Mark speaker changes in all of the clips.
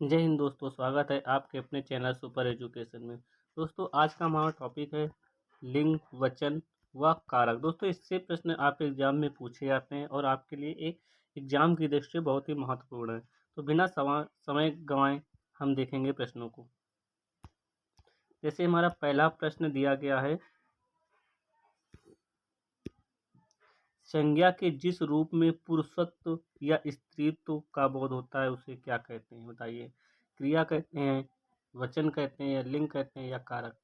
Speaker 1: जय हिंद दोस्तों, स्वागत है आपके अपने चैनल सुपर एजुकेशन में। दोस्तों आज का हमारा टॉपिक है लिंग, वचन व कारक। दोस्तों इससे प्रश्न आपके एग्जाम में पूछे जाते हैं और आपके लिए एक एग्जाम की दृष्टि से बहुत ही महत्वपूर्ण है। तो बिना समय गंवाए हम देखेंगे प्रश्नों को। जैसे हमारा पहला प्रश्न दिया गया है, संज्ञा के जिस रूप में पुरुषत्व या स्त्रीत्व का बोध होता है उसे क्या कहते हैं? बताइए। क्रिया कहते हैं, वचन कहते हैं, या लिंग कहते हैं, या कारक।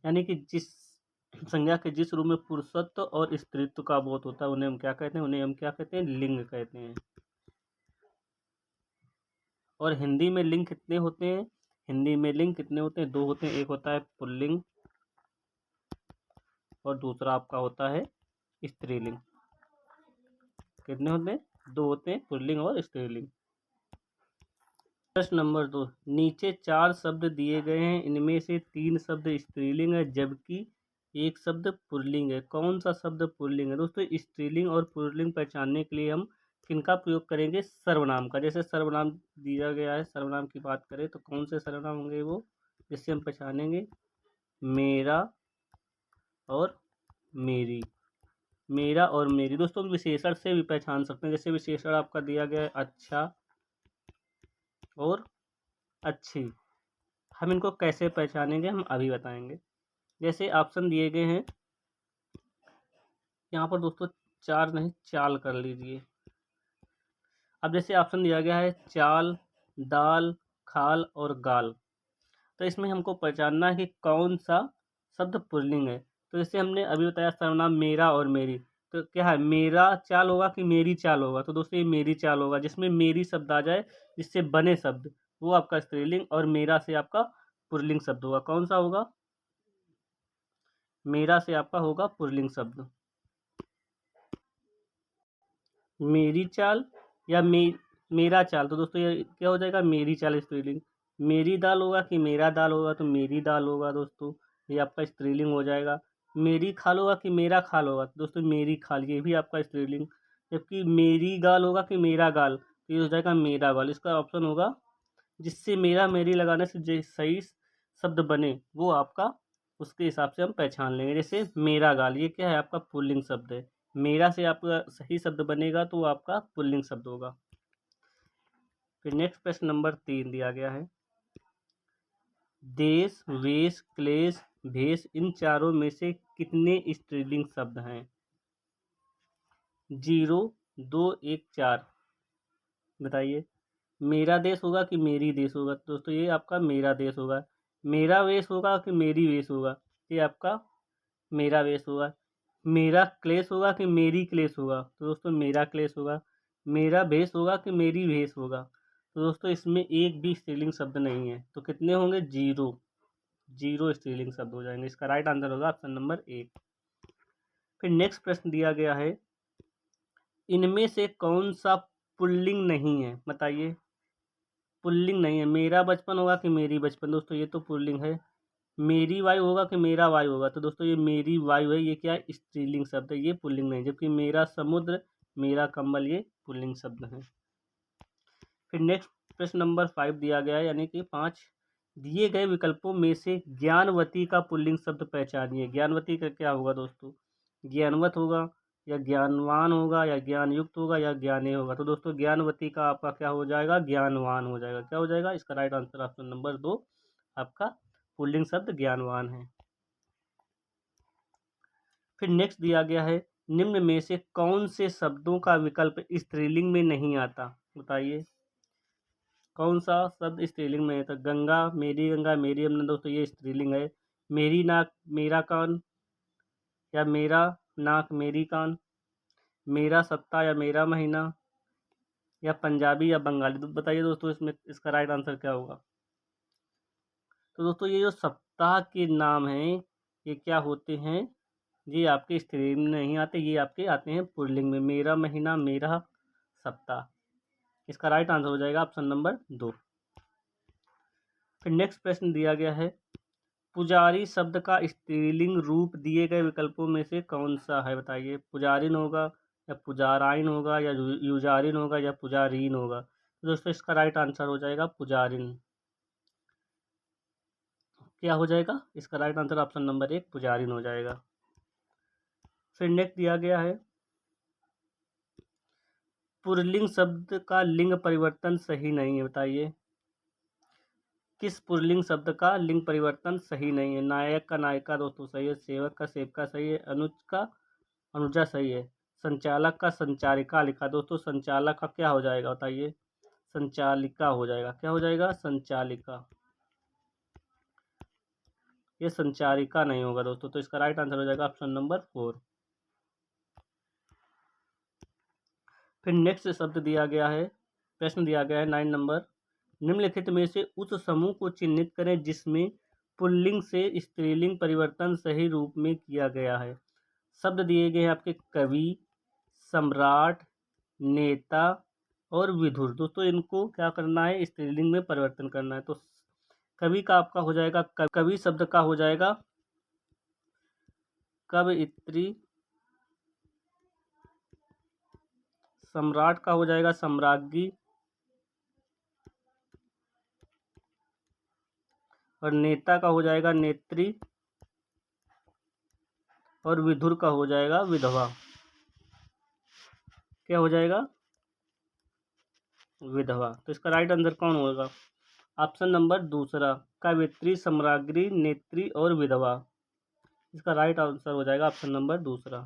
Speaker 1: यानी कि जिस संज्ञा के जिस रूप में पुरुषत्व और स्त्रीत्व का बोध होता है उन्हें हम क्या कहते हैं? उन्हें हम क्या कहते हैं? लिंग कहते हैं। और हिंदी में लिंग कितने होते हैं? हिंदी में लिंग कितने होते हैं? दो होते हैं। एक होता है पुल्लिंग और दूसरा आपका होता है स्त्रीलिंग। कितने होते हैं? दो होते हैं, पुल्लिंग और स्त्रीलिंग। प्रश्न नंबर 2, नीचे 4 शब्द दिए गए हैं, इनमें से 3 शब्द स्त्रीलिंग है जबकि एक शब्द पुल्लिंग है। कौन सा शब्द पुल्लिंग है? दोस्तों स्त्रीलिंग और पुल्लिंग पहचानने के लिए हम किनका प्रयोग करेंगे? सर्वनाम का। जैसे सर्वनाम दिया गया है, सर्वनाम की बात करें तो कौन से सर्वनाम होंगे वो, जिससे हम पहचानेंगे? मेरा और मेरी। मेरा और मेरी। दोस्तों विशेषण से भी पहचान सकते हैं। जैसे विशेषण आपका दिया गया है अच्छा और अच्छी। हम इनको कैसे पहचानेंगे हम अभी बताएंगे। जैसे ऑप्शन दिए गए हैं यहाँ पर दोस्तों, 4 नहीं, चाल कर लीजिए। अब जैसे ऑप्शन दिया गया है चाल, दाल, खाल और गाल, तो इसमें हमको पहचानना है कि कौन सा शब्द पुल्लिंग है। तो जैसे हमने अभी बताया सर्वनाम मेरा और मेरी, तो क्या है? मेरा चाल होगा कि मेरी चाल होगा? तो दोस्तों ये मेरी चाल होगा। जिसमें मेरी शब्द आ जाए, जिससे बने शब्द, वो आपका स्त्रीलिंग, और मेरा से आपका पुल्लिंग शब्द होगा। कौन सा होगा? मेरा से आपका होगा पुल्लिंग शब्द। मेरी चाल या मेरा चाल, तो दोस्तों ये क्या हो जाएगा? मेरी चाल स्त्रीलिंग। मेरी दाल होगा कि मेरा दाल होगा? तो मेरी दाल होगा दोस्तों, ये आपका स्त्रीलिंग हो जाएगा। मेरी खाल होगा कि मेरा खाल होगा? तो दोस्तों मेरी खाल, ये भी आपका स्त्रीलिंग। जबकि मेरी गाल होगा कि मेरा गाल, तो ये हो जाएगा मेरा गाल। इसका ऑप्शन होगा जिससे मेरा मेरी लगाने से जो सही शब्द बने वो आपका, उसके हिसाब से हम पहचान लेंगे। जैसे मेरा गाल, ये क्या है? आपका पुल्लिंग शब्द है। मेरा से आपका सही शब्द बनेगा तो वो आपका पुल्लिंग शब्द होगा। फिर नेक्स्ट प्रश्न नंबर 3 दिया गया है, देश, वेश, क्लेश, भेष, इन चारों में से कितने स्त्रीलिंग शब्द हैं? 0, 2, 1, 4। बताइए। मेरा देश होगा कि मेरी देश होगा? तो दोस्तों ये आपका मेरा देश होगा। मेरा वेश होगा कि मेरी वेश होगा? ये आपका मेरा वेश होगा। मेरा क्लेश होगा कि मेरी क्लेश होगा? तो दोस्तों मेरा क्लेश होगा। मेरा भेष होगा कि मेरी भेष होगा? तो दोस्तों इसमें एक भी स्त्रीलिंग शब्द नहीं है। तो कितने होंगे? 0। 0 स्त्रीलिंग शब्द हो जाएंगे। इसका राइट आंसर होगा ऑप्शन नंबर 1। फिर नेक्स्ट प्रश्न दिया गया है, इनमें से कौन सा पुल्लिंग नहीं है? बताइए। पुल्लिंग नहीं है। मेरा बचपन होगा कि मेरी बचपन? दोस्तों ये तो पुल्लिंग है। मेरी वायु होगा कि मेरा वायु होगा? तो दोस्तों ये मेरी वायु है, ये क्या है? स्त्रीलिंग शब्द है, ये पुल्लिंग नहीं। जबकि मेरा समुद्र, मेरा कंबल, ये पुल्लिंग शब्द है। फिर नेक्स्ट प्रश्न नंबर 5 दिया गया है, यानी कि 5, दिए गए विकल्पों में से ज्ञानवती का पुल्लिंग शब्द पहचानिए। ज्ञानवती का क्या होगा दोस्तों? ज्ञानवत होगा, या ज्ञानवान होगा, या ज्ञानयुक्त होगा, या ज्ञाने होगा? तो दोस्तों ज्ञानवती का आपका क्या हो जाएगा? ज्ञानवान हो जाएगा। क्या हो जाएगा? इसका राइट आंसर ऑप्शन नंबर 2 आपका पुल्लिंग शब्द ज्ञानवान है। फिर नेक्स्ट दिया गया है, निम्न में से कौन से शब्दों का विकल्प स्त्रीलिंग में नहीं आता? बताइए। कौन सा शब्द स्त्रीलिंग में है? तो गंगा, मेरी यमुना, दोस्तों ये स्त्रीलिंग है। मेरी नाक, मेरा कान, या मेरा नाक मेरी कान, मेरा सप्ताह या मेरा महीना, या पंजाबी या बंगाली? तो बताइए दोस्तों इसमें इसका राइट आंसर क्या होगा? तो दोस्तों ये जो सप्ताह के नाम हैं, ये क्या होते हैं? ये आपके स्त्रीलिंग में नहीं आते, ये आपके आते हैं पुल्लिंग में। मेरा महीना, मेरा सप्ताह। इसका राइट आंसर हो जाएगा ऑप्शन नंबर 2। फिर नेक्स्ट प्रश्न दिया गया है, पुजारी शब्द का स्त्रीलिंग रूप दिए गए विकल्पों में से कौन सा है? बताइए। पुजारिन होगा, या पुजाराइन होगा, या युजारिन होगा, या पुजारीन होगा? तो दोस्तों इसका राइट आंसर हो जाएगा पुजारिन। क्या हो जाएगा? इसका राइट आंसर ऑप्शन नंबर 1 पुजारिन हो जाएगा। फिर नेक्स्ट दिया गया है, पुल्लिंग शब्द का लिंग परिवर्तन सही नहीं है, बताइए किस पुल्लिंग शब्द का लिंग परिवर्तन सही नहीं है? नायक का नायिका दोस्तों सही है, सेवक का सेवका सही है, अनुज का अनुजा सही है, संचालक का संचारिका लिखा, दोस्तों संचालक का क्या हो जाएगा बताइए? संचालिका हो जाएगा। क्या हो जाएगा? संचालिका। ये संचारिका नहीं होगा दोस्तों, तो इसका राइट आंसर हो जाएगा ऑप्शन नंबर 4। फिर नेक्स्ट शब्द दिया गया है, प्रश्न दिया गया है 9 नंबर, निम्नलिखित में से उस समूह को चिन्हित करें जिसमें पुल्लिंग से स्त्रीलिंग परिवर्तन सही रूप में किया गया है। शब्द दिए गए हैं आपके कवि, सम्राट, नेता और विधुर। दोस्तों इनको क्या करना है? स्त्रीलिंग में परिवर्तन करना है। तो कवि का आपका हो जाएगा, कवि शब्द का हो जाएगा कवयित्री, सम्राट का हो जाएगा सम्राज्ञी, और नेता का हो जाएगा नेत्री, और विधुर का हो जाएगा विधवा। क्या हो जाएगा? विधवा। तो इसका राइट आंसर कौन होगा? ऑप्शन नंबर दूसरा, कवित्री, सम्राज्ञी, नेत्री और विधवा। इसका राइट आंसर हो जाएगा ऑप्शन नंबर दूसरा।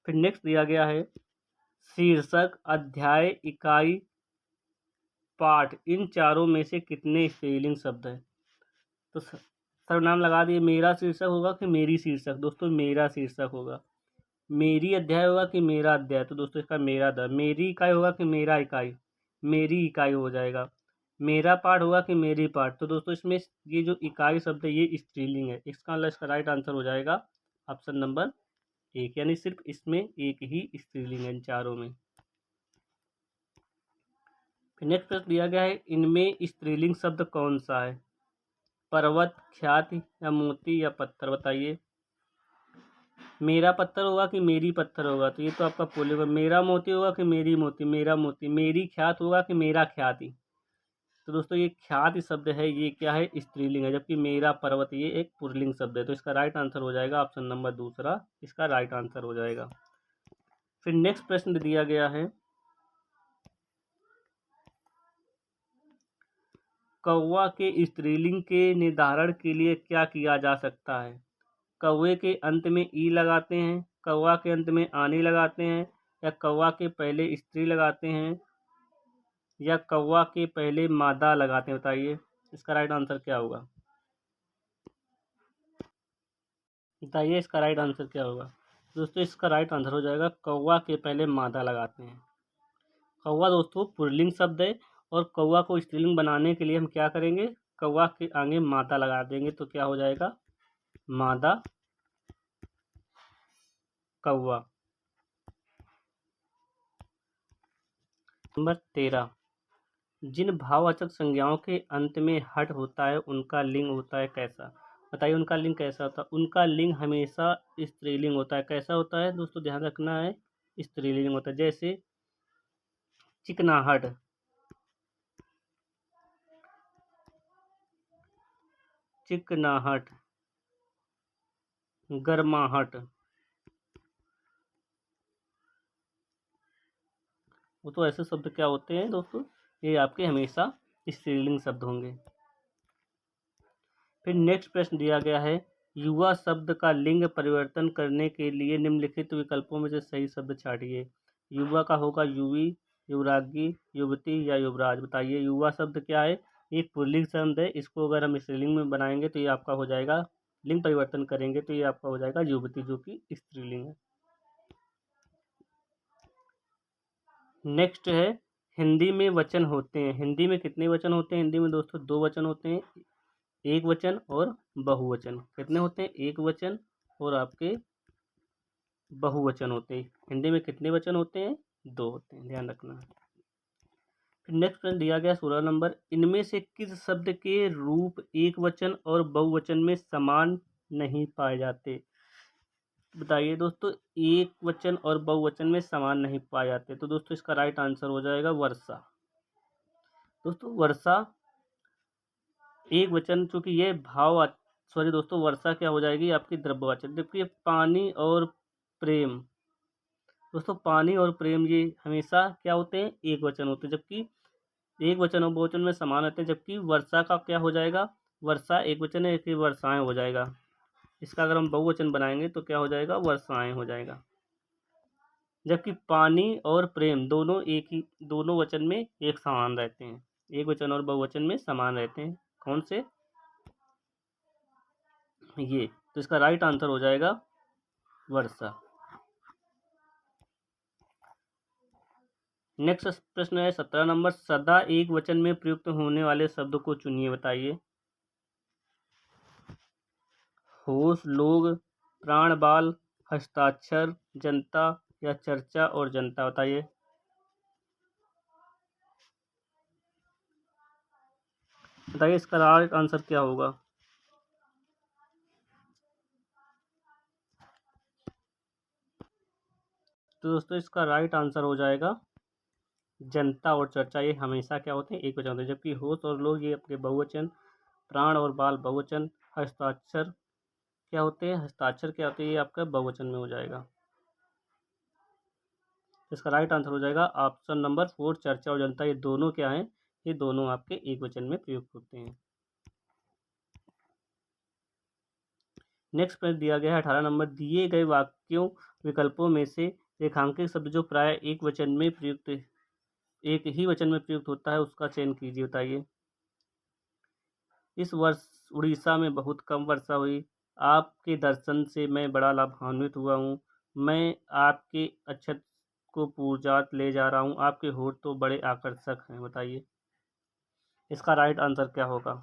Speaker 1: फिर नेक्स्ट दिया गया है, शीर्षक, अध्याय, इकाई, पाठ, इन चारों में से कितने स्त्रीलिंग शब्द हैं? तो सर्वनाम लगा दिए, मेरा शीर्षक होगा कि मेरी शीर्षक? दोस्तों मेरा शीर्षक होगा। मेरी अध्याय होगा कि मेरा अध्याय? तो दोस्तों इसका मेरा मेरी इकाई होगा कि मेरा इकाई? मेरी इकाई हो जाएगा। मेरा पाठ होगा कि मेरी पाठ? तो दोस्तों इसमें ये जो इकाई शब्द है ये स्त्रीलिंग है, इसका राइट आंसर हो जाएगा ऑप्शन नंबर 1, यानी सिर्फ इसमें एक ही स्त्रीलिंग है इन चारों में। फिर नेक्स्ट प्रश्न दिया गया है, इनमें स्त्रीलिंग शब्द कौन सा है? पर्वत, ख्याति या मोती या पत्थर? बताइए मेरा पत्थर होगा कि मेरी पत्थर होगा? तो ये तो आपका पुल्लिंग होगा। मेरा मोती होगा कि मेरी मोती? मेरा मोती। मेरी ख्यात होगा कि मेरा ख्याति? तो दोस्तों ये ख्याति शब्द है, ये क्या है? स्त्रीलिंग है, जबकि मेरा पर्वत ये एक पुल्लिंग शब्द है। तो इसका राइट आंसर हो जाएगा ऑप्शन नंबर दूसरा, इसका राइट आंसर हो जाएगा। फिर नेक्स्ट प्रश्न दिया गया है, कौवा के स्त्रीलिंग के निर्धारण के लिए क्या किया जा सकता है? कौवे के अंत में ई लगाते हैं, कौवा के अंत में आनी लगाते हैं, या कौवा के पहले स्त्री लगाते हैं, या कौवा के पहले मादा लगाते हैं? बताइए इसका राइट आंसर क्या होगा? बताइए इसका राइट आंसर क्या होगा? दोस्तों इसका राइट आंसर हो जाएगा कौवा के पहले मादा लगाते हैं। कौवा दोस्तों पुल्लिंग शब्द है, और कौवा को स्त्रीलिंग बनाने के लिए हम क्या करेंगे? कौवा के आगे मादा लगा देंगे, तो क्या हो जाएगा? मादा कौवा। नंबर 13, जिन भाववाचक संज्ञाओं के अंत में हट होता है उनका लिंग होता है कैसा? बताइए उनका लिंग कैसा होता है? उनका लिंग हमेशा स्त्रीलिंग होता है। कैसा होता है दोस्तों? ध्यान रखना है, स्त्रीलिंग होता है। जैसे चिकनाहट, चिकनाहट, गर्माहट, वो तो ऐसे शब्द क्या होते हैं दोस्तों? ये आपके हमेशा स्त्रीलिंग शब्द होंगे। फिर नेक्स्ट प्रश्न दिया गया है, युवा शब्द का लिंग परिवर्तन करने के लिए निम्नलिखित विकल्पों में से सही शब्द छांटिए। युवा का होगा युवी, युवरागी, युवती या युवराज? बताइए युवा शब्द क्या है? एक पुल्लिंग शब्द है, इसको अगर हम स्त्रीलिंग में बनाएंगे तो ये आपका हो जाएगा, लिंग परिवर्तन करेंगे तो ये आपका हो जाएगा युवती, जो कि स्त्रीलिंग है। नेक्स्ट है, हिंदी में वचन होते हैं, हिंदी में कितने वचन होते हैं? हिंदी में दोस्तों 2 वचन होते हैं, एक वचन और बहुवचन। कितने होते हैं? एक वचन और आपके बहुवचन होते हैं। हिंदी में कितने वचन होते हैं? 2 होते हैं, ध्यान रखना है। फिर नेक्स्ट प्रश्न दिया गया 16 नंबर, इनमें से किस शब्द के रूप एक वचन और बहुवचन में समान नहीं पाए जाते? बताइए दोस्तों, एक वचन और बहुवचन में समान नहीं पाए जाते। तो दोस्तों इसका राइट आंसर हो जाएगा वर्षा। दोस्तों वर्षा एक वचन, चूंकि ये सॉरी दोस्तों, वर्षा क्या हो जाएगी आपकी द्रव्यवाचक, जबकि ये पानी और प्रेम, दोस्तों पानी और प्रेम ये हमेशा क्या होते हैं, एक वचन होते हैं, जबकि एक वचन और बहुवचन में समान रहते हैं। जबकि वर्षा का क्या हो जाएगा, वर्षा एक वचन है, एक ही वर्षाएं हो जाएगा। इसका अगर हम बहुवचन बनाएंगे तो क्या हो जाएगा, वर्षाएं हो जाएगा। जबकि पानी और प्रेम दोनों वचन में एक समान रहते हैं, एक वचन और बहुवचन में समान रहते हैं। कौन से, ये। तो इसका राइट आंसर हो जाएगा वर्षा। नेक्स्ट प्रश्न है 17 नंबर, सदा एक वचन में प्रयुक्त होने वाले शब्द को चुनिए, बताइए। होश, लोग, प्राण, बाल, हस्ताक्षर, जनता या चर्चा और जनता, बताइए। बताइए इसका राइट आंसर क्या होगा। तो दोस्तों इसका राइट आंसर हो जाएगा जनता और चर्चा। ये हमेशा क्या होते हैं, एक वचन होते हैं। जबकि होश और लोग ये अपने बहुवचन, प्राण और बाल बहुवचन, हस्ताक्षर क्या होते हैं, हस्ताक्षर क्या होते हैं, ये आपका बहुवचन में हो जाएगा। इसका राइट आंसर हो जाएगा ऑप्शन नंबर 4, चर्चा और जनता। ये दोनों क्या हैं, ये दोनों आपके एक वचन में प्रयुक्त होते हैं। नेक्स्ट प्रश्न दिया गया है 18 नंबर, दिए गए वाक्यों विकल्पों में से रेखांकित शब्द जो प्राय एक ही वचन में प्रयुक्त होता है उसका चयन कीजिए, बताइए। इस वर्ष उड़ीसा में बहुत कम वर्षा हुई। आपके दर्शन से मैं बड़ा लाभान्वित हुआ हूँ। मैं आपके अक्षत को पूजात ले जा रहा हूँ। आपके होठ तो बड़े आकर्षक हैं, बताइए। इसका राइट आंसर क्या होगा।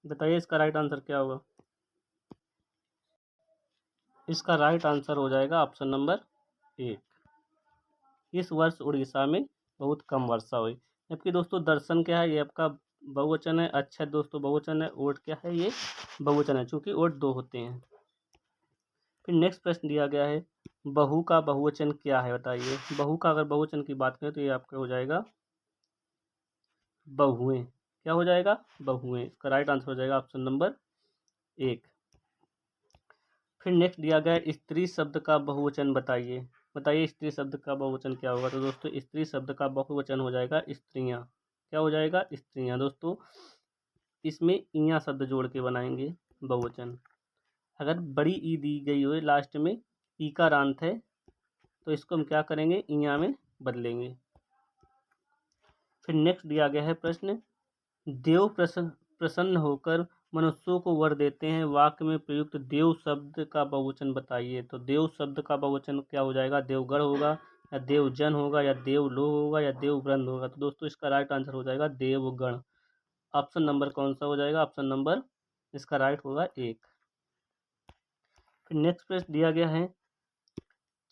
Speaker 1: बताइए इसका राइट आंसर क्या होगा। इसका राइट आंसर हो जाएगा ऑप्शन नंबर 1। इस वर्ष उड़ीसा में बहुत कम वर्षा हुई। जबकि दोस्तों दर्शन क्या है, ये आपका बहुवचन है। अच्छा दोस्तों बहुवचन है। ओट क्या है, ये बहुवचन है, चूंकि ओट 2 होते हैं। फिर नेक्स्ट प्रश्न दिया गया है, बहू का बहुवचन क्या है, बताइए। बहू का अगर बहुवचन की बात करें तो ये आपका हो जाएगा बहुएं। क्या हो जाएगा, बहुएं। इसका राइट आंसर हो जाएगा ऑप्शन नंबर 1। फिर नेक्स्ट दिया गया है, स्त्री शब्द का बहुवचन बताइए। बताइए स्त्री शब्द का बहुवचन क्या होगा। तो दोस्तों स्त्री शब्द का बहुवचन हो जाएगा स्त्रियां। क्या हो जाएगा, स्त्रियां। दोस्तों इसमें इया शब्द जोड़ के बनाएंगे बहुवचन। अगर बड़ी ई दी गई हो लास्ट में, ई का रांत है, तो इसको हम क्या करेंगे, इया में बदलेंगे। फिर नेक्स्ट दिया गया है प्रश्न, देव प्रसन्न होकर मनुष्यों को वर देते हैं। वाक्य में प्रयुक्त देव शब्द का बहुवचन बताइए। तो देव शब्द का बहुवचन क्या हो जाएगा, देवगण होगा, या देवजन होगा, या देवलोक होगा, या देववृंद होगा। तो दोस्तों इसका राइट आंसर हो जाएगा देवगण। ऑप्शन नंबर कौन सा हो जाएगा, ऑप्शन नंबर इसका राइट होगा 1। फिर नेक्स्ट प्रश्न दिया गया है,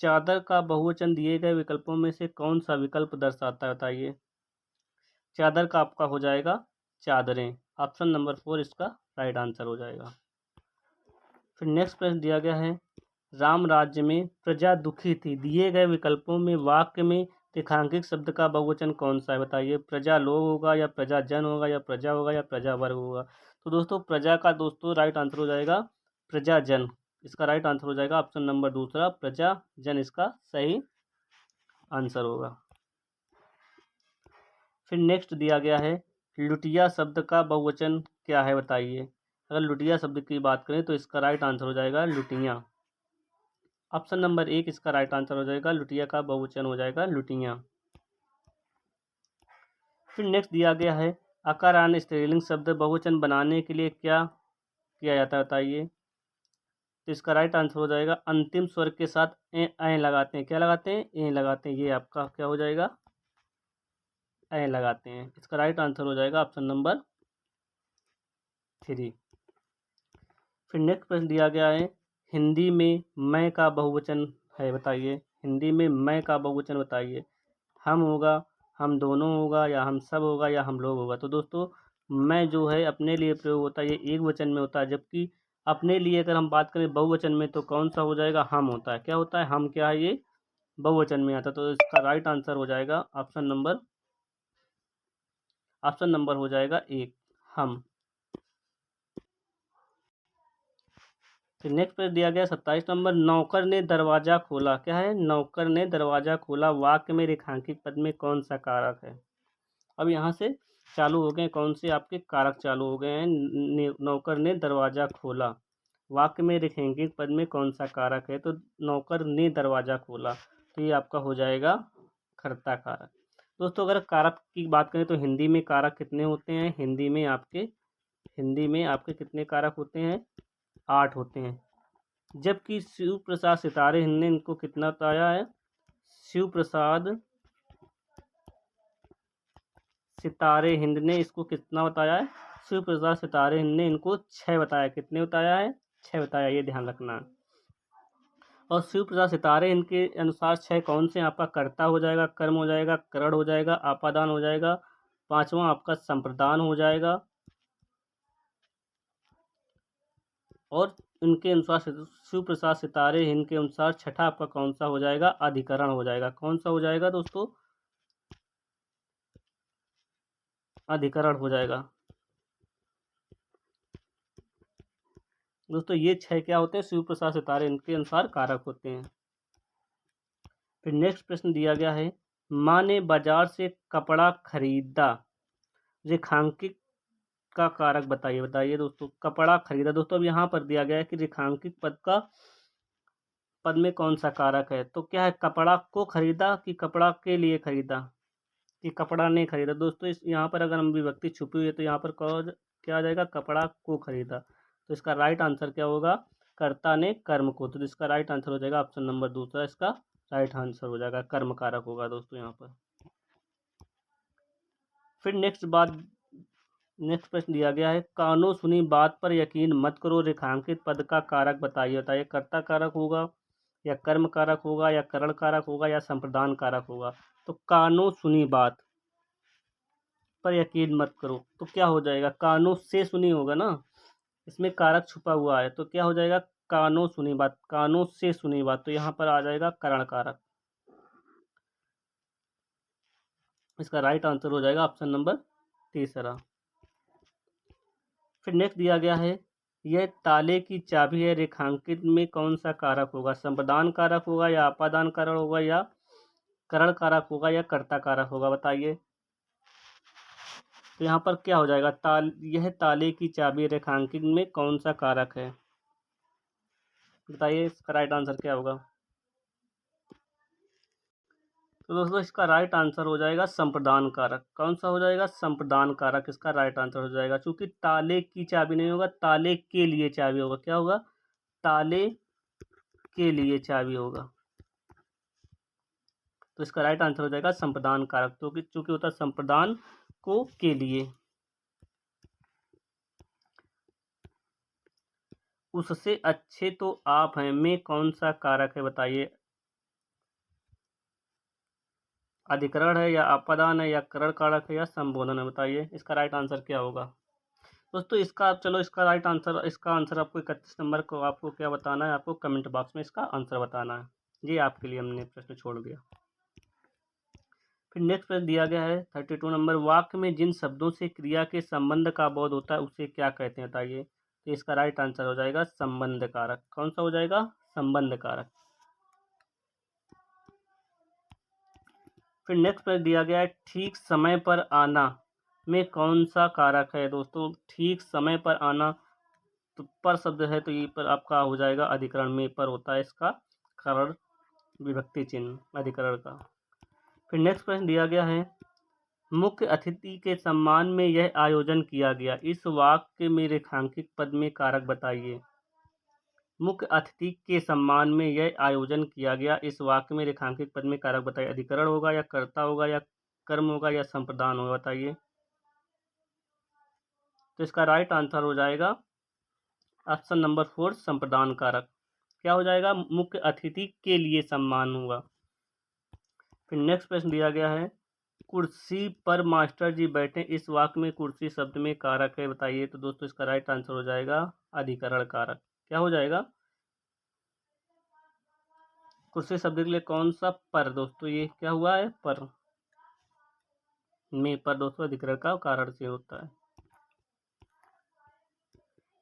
Speaker 1: चादर का बहुवचन दिए गए विकल्पों में से कौन सा विकल्प दर्शाता है, बताइए। चादर का आपका हो जाएगा चादरें। ऑप्शन नंबर 4 इसका राइट आंसर हो जाएगा। फिर नेक्स्ट प्रश्न दिया गया है, राम राज्य में प्रजा दुखी थी। दिए गए विकल्पों में वाक्य में रेखांकित शब्द का बहुवचन कौन सा है, बताइए। प्रजा लोग होगा, या प्रजा जन होगा, या प्रजा होगा, या प्रजा वर्ग होगा। तो दोस्तों प्रजा का दोस्तों राइट आंसर हो जाएगा प्रजा जन। इसका राइट आंसर हो जाएगा ऑप्शन नंबर 2 प्रजा जन, इसका सही आंसर होगा। फिर नेक्स्ट दिया गया है, लुटिया शब्द का बहुवचन क्या है, बताइए। अगर लुटिया शब्द की बात करें तो इसका राइट आंसर हो जाएगा लुटियाँ। ऑप्शन नंबर 1 इसका राइट आंसर हो जाएगा, लुटिया का बहुवचन हो जाएगा लुटियाँ। फिर नेक्स्ट दिया गया है, अकारान स्त्रीलिंग शब्द बहुवचन बनाने के लिए क्या किया जाता है, बताइए। तो इसका राइट आंसर हो जाएगा अंतिम स्वर के साथ ए लगाते हैं। क्या लगाते हैं, ए लगाते हैं। ये आपका क्या हो जाएगा, ए लगाते हैं। इसका राइट आंसर हो जाएगा ऑप्शन नंबर 3। फिर नेक्स्ट प्रश्न दिया गया है, हिंदी में मैं का बहुवचन है, बताइए। हिंदी में मैं का बहुवचन बताइए। हम होगा, हम दोनों होगा, या हम सब होगा, या हम लोग होगा। तो दोस्तों मैं जो है अपने लिए प्रयोग होता है ये एक वचन में होता है, जबकि अपने लिए अगर हम बात करें बहुवचन में तो कौन सा हो जाएगा, हम होता है। क्या होता है, हम क्या है, ये बहुवचन में आता है। तो इसका राइट आंसर हो जाएगा ऑप्शन नंबर हो जाएगा एक, हम। फिर नेक्स्ट पेज दिया गया 27 नंबर, नौकर ने दरवाजा खोला। क्या है, नौकर ने दरवाजा खोला, वाक्य में रेखांकित पद में कौन सा कारक है। अब यहाँ से चालू हो गए कौन से आपके कारक चालू हो गए हैं। नौकर ने दरवाजा खोला, वाक्य में रेखांकित पद में कौन सा कारक है। तो नौकर ने दरवाजा खोला, तो ये आपका हो जाएगा कर्ता कारक। दोस्तों अगर कारक की बात करें तो हिंदी में कारक कितने होते हैं, हिंदी में आपके कितने कारक होते हैं, 8 होते हैं। जबकि शिव प्रसाद सितारे हिंद ने इनको कितना बताया है, शिव प्रसाद सितारे हिंद ने इसको कितना बताया है, शिव प्रसाद सितारे हिंद ने इनको 6 बताया। कितने बताया है, 6 बताया, ये ध्यान रखना है। और शिव प्रसाद सितारे हिंद के अनुसार 6 कौन से, आपका कर्ता हो जाएगा, कर्म हो जाएगा, करण हो जाएगा, आपादान हो जाएगा, पांचवा आपका संप्रदान हो जाएगा, और इनके अनुसार शिव प्रसाद सितारे हिंद के अनुसार छठा आपका कौन सा हो जाएगा, अधिकरण हो जाएगा। कौन सा हो जाएगा दोस्तों, अधिकरण हो जाएगा। दोस्तों ये 6 क्या होते हैं, शिव प्रसाद सितारे इनके अनुसार कारक होते हैं। फिर नेक्स्ट प्रश्न दिया गया है, माँ ने बाजार से कपड़ा खरीदा, रेखांकित का कारक बताइए। बताइए दोस्तों, कपड़ा खरीदा। दोस्तों अब यहाँ पर दिया गया है कि रेखांकित पद में कौन सा कारक है। तो क्या है, कपड़ा को खरीदा कि कपड़ा के लिए खरीदा कि कपड़ा नहीं खरीदा। दोस्तों इस यहाँ पर अगर हम विभक्ति छुपी हुई है तो यहाँ पर क्या आ जाएगा, कपड़ा को खरीदा। तो इसका राइट आंसर क्या होगा, कर्ता ने कर्म को। तो इसका राइट आंसर हो जाएगा ऑप्शन नंबर दूसरा, इसका राइट आंसर हो जाएगा, कर्म कारक होगा दोस्तों यहाँ पर। फिर नेक्स्ट प्रश्न दिया गया है, कानों सुनी बात पर यकीन मत करो, रेखांकित पद का कारक बताइए। बताइए, कर्ता कारक होगा, या कर्म कारक होगा, या करण कारक होगा, या संप्रदान कारक होगा। तो कानों सुनी बात पर यकीन मत करो, तो क्या हो जाएगा, कानों से सुनी होगा ना, इसमें कारक छुपा हुआ है। तो क्या हो जाएगा, कानों सुनी बात, कानों से सुनी बात। तो यहाँ पर आ जाएगा करण कारक। इसका राइट आंसर हो जाएगा ऑप्शन नंबर तीसरा। फिर नेक्स्ट दिया गया है, यह ताले की चाबी है, रेखांकित में कौन सा कारक होगा। संप्रदान कारक होगा, या आपादान कारक होगा, या करण कारक होगा, या कर्ता कारक होगा। बताइए, तो यहाँ पर क्या हो जाएगा, यह ताले की चाबी रेखांकित में कौन सा कारक है। बताइए इसका राइट आंसर क्या होगा। तो दोस्तों इसका राइट आंसर हो जाएगा संप्रदान कारक। कौन सा हो जाएगा, संप्रदान कारक इसका राइट आंसर हो जाएगा। क्योंकि ताले की चाबी नहीं होगा, ताले के लिए चाबी होगा। क्या होगा, ताले के लिए चाबी होगा। तो इसका राइट आंसर हो जाएगा संप्रदान कारक, तो चूंकि होता है संप्रदान को के लिए। उससे अच्छे तो आप हैं में कौन सा कारक है। बताइए, अधिकरण है, या आपादान है, या करण कारक है, या संबोधन है। बताइए इसका राइट आंसर क्या होगा। दोस्तों इसका राइट आंसर, इसका आंसर आपको 31 नंबर को आपको क्या बताना है, आपको कमेंट बॉक्स में इसका आंसर बताना है। ये आपके लिए हमने प्रश्न छोड़ दिया। फिर नेक्स्ट प्रश्न दिया गया है 32 नंबर, वाक्य में जिन शब्दों से क्रिया के संबंध का बोध होता है उसे क्या कहते हैं। बताइए, तो इसका राइट आंसर हो जाएगा संबंध कारक। कौन सा हो जाएगा, संबंध कारक। फिर नेक्स्ट प्रश्न दिया गया है, ठीक समय पर आना में कौन सा कारक है। दोस्तों ठीक समय पर आना, तो पर शब्द है तो ये पर आपका हो जाएगा अधिकरण में पर होता है इसका कारण विभक्ति चिन्ह अधिकरण का। फिर नेक्स्ट प्रश्न दिया गया है, मुख्य अतिथि के सम्मान में यह आयोजन किया गया, इस वाक्य में रेखांकित पद में कारक बताइए। मुख्य अतिथि के सम्मान में यह आयोजन किया गया, इस वाक्य में रेखांकित पद में कारक बताइए। अधिकरण होगा, या कर्ता होगा, या कर्म होगा, या संप्रदान होगा। बताइए, तो इसका राइट आंसर हो जाएगा ऑप्शन नंबर 4, संप्रदान कारक। क्या हो जाएगा, मुख्य अतिथि के लिए सम्मान होगा। फिर नेक्स्ट प्रश्न दिया गया है, कुर्सी पर मास्टर जी बैठे, इस वाक्य में कुर्सी शब्द में कारक है, बताइए। तो दोस्तों इसका राइट आंसर हो जाएगा अधिकरण कारक। क्या हो जाएगा? कुर्सी शब्द के लिए कौन सा पर? दोस्तों ये क्या हुआ है? पर में पर दोस्तों अधिकरण का कारण से होता है।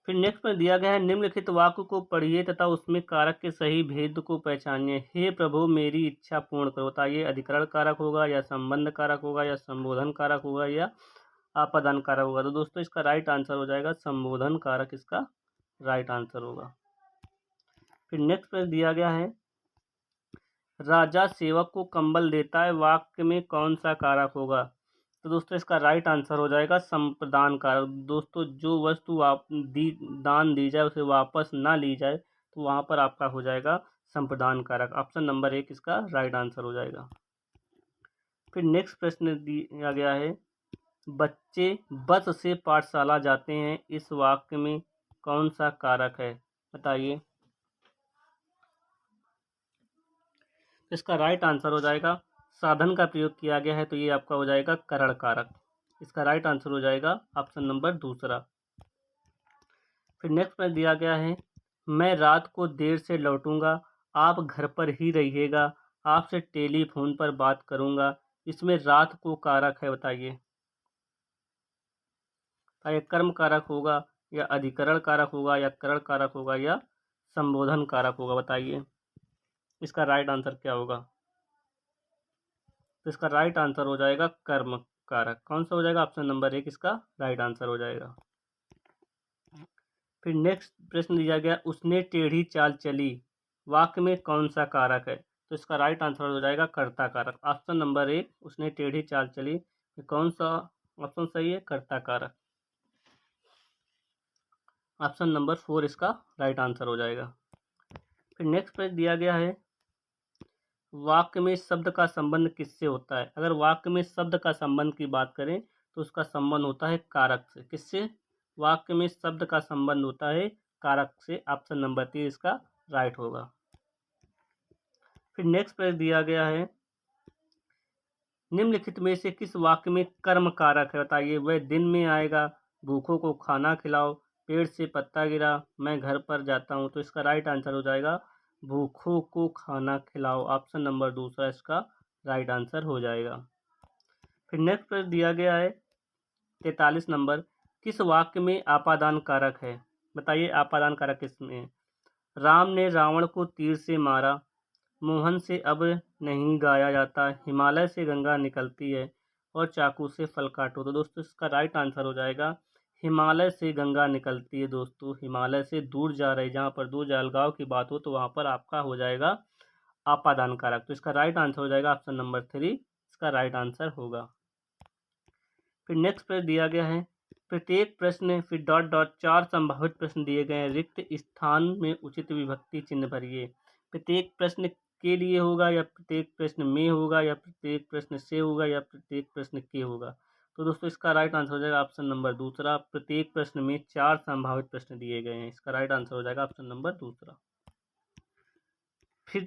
Speaker 1: फिर नेक्स्ट में दिया गया है, निम्नलिखित वाक्य को पढ़िए तथा उसमें कारक के सही भेद को पहचानिए। हे प्रभु मेरी इच्छा पूर्ण करो। बताइए अधिकरण कारक होगा या संबंध कारक होगा या संबोधन कारक होगा या आपादान कारक होगा? तो दोस्तों इसका राइट आंसर हो जाएगा संबोधन कारक, इसका राइट आंसर होगा। फिर नेक्स्ट प्रश्न दिया गया है, राजा सेवक को कंबल देता है, वाक्य में कौन सा कारक होगा? तो दोस्तों इसका राइट आंसर हो जाएगा संप्रदान कारक। दोस्तों जो वस्तु दान दी जाए उसे वापस ना ली जाए तो वहाँ पर आपका हो जाएगा संप्रदान कारक। ऑप्शन नंबर 1 इसका राइट आंसर हो जाएगा। फिर नेक्स्ट प्रश्न दिया गया है, बच्चे बस से पाठशाला जाते हैं, इस वाक्य में कौन सा कारक है? बताइए। इसका राइट आंसर हो जाएगा साधन का प्रयोग किया गया है, तो ये आपका हो जाएगा करण कारक। इसका राइट आंसर हो जाएगा ऑप्शन नंबर दूसरा। फिर नेक्स्ट में दिया गया है, मैं रात को देर से लौटूंगा, आप घर पर ही रहिएगा, आपसे टेलीफोन पर बात करूंगा, इसमें रात को कारक है, बताइए। ये कर्म कारक होगा या अधिकरण कारक होगा या करण कारक होगा या संबोधन कारक होगा? बताइए इसका राइट आंसर क्या होगा? तो इसका राइट आंसर हो जाएगा कर्म कारक। कौन सा हो जाएगा? ऑप्शन नंबर 1 इसका राइट आंसर हो जाएगा। फिर नेक्स्ट प्रश्न दिया गया, उसने टेढ़ी चाल चली, वाक्य में कौन सा कारक है? तो इसका राइट आंसर हो जाएगा कर्ता कारक। ऑप्शन नंबर 1 उसने टेढ़ी चाल चली, कौन सा ऑप्शन सही है? कर्ता कारक। ऑप्शन नंबर 4 इसका राइट आंसर हो जाएगा। फिर नेक्स्ट पेज दिया गया है, वाक्य में शब्द का संबंध किससे होता है? अगर वाक्य में शब्द का संबंध की बात करें तो उसका संबंध होता है कारक से। किससे? वाक्य में शब्द का संबंध होता है कारक से। ऑप्शन नंबर 3 इसका राइट होगा। फिर नेक्स्ट पेज दिया गया है, निम्नलिखित में से किस वाक्य में कर्म कारक है? बताइए। वह दिन में आएगा, भूखों को खाना खिलाओ, पेड़ से पत्ता गिरा, मैं घर पर जाता हूँ। तो इसका राइट आंसर हो जाएगा भूखों को खाना खिलाओ। ऑप्शन नंबर दूसरा इसका राइट आंसर हो जाएगा। फिर नेक्स्ट प्रश्न दिया गया है 43 नंबर, किस वाक्य में आपादान कारक है? बताइए आपादान कारक किसमें है? राम ने रावण को तीर से मारा, मोहन से अब नहीं गाया जाता, हिमालय से गंगा निकलती है और चाकू से फल काटो। तो दोस्तों इसका राइट आंसर हो जाएगा हिमालय से गंगा निकलती है। दोस्तों हिमालय से दूर जा रही, जहाँ पर दूर अलगाव की बात हो तो वहाँ पर आपका हो जाएगा आपादान कारक। तो इसका राइट आंसर हो जाएगा ऑप्शन नंबर 3 इसका राइट आंसर होगा। फिर नेक्स्ट प्रश्न दिया गया है, प्रत्येक प्रश्न फिर डॉट डॉट 4 संभावित प्रश्न दिए गए हैं, रिक्त स्थान में उचित विभक्ति चिन्ह भरिए। प्रत्येक प्रश्न के लिए होगा या प्रत्येक प्रश्न में होगा या प्रत्येक प्रश्न से होगा या प्रत्येक प्रश्न के होगा? तो दोस्तों इसका राइट आंसर हो जाएगा ऑप्शन नंबर दूसरा, प्रत्येक प्रश्न में 4 संभावित प्रश्न दिए गए हैं। इसका राइट आंसर हो जाएगा ऑप्शन नंबर दूसरा। फिर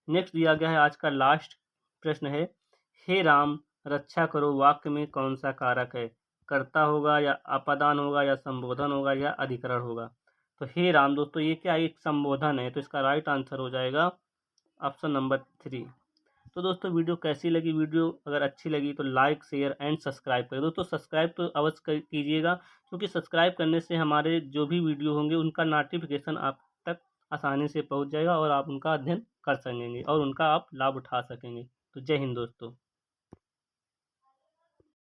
Speaker 1: नेक्स्ट दिया गया है, आज का लास्ट प्रश्न है, हे राम रक्षा करो, वाक्य में कौन सा कारक है? कर्ता होगा या आपादान होगा या संबोधन होगा या अधिकरण होगा? तो हे राम दोस्तों ये क्या एक संबोधन है, तो इसका राइट आंसर हो जाएगा ऑप्शन नंबर 3। तो दोस्तों वीडियो कैसी लगी? वीडियो अगर अच्छी लगी तो लाइक शेयर एंड सब्सक्राइब करें। दोस्तों सब्सक्राइब तो अवश्य कीजिएगा, क्योंकि सब्सक्राइब करने से हमारे जो भी वीडियो होंगे उनका नोटिफिकेशन आप तक आसानी से पहुंच जाएगा और आप उनका अध्ययन कर सकेंगे और उनका आप लाभ उठा सकेंगे। तो जय हिंद दोस्तों।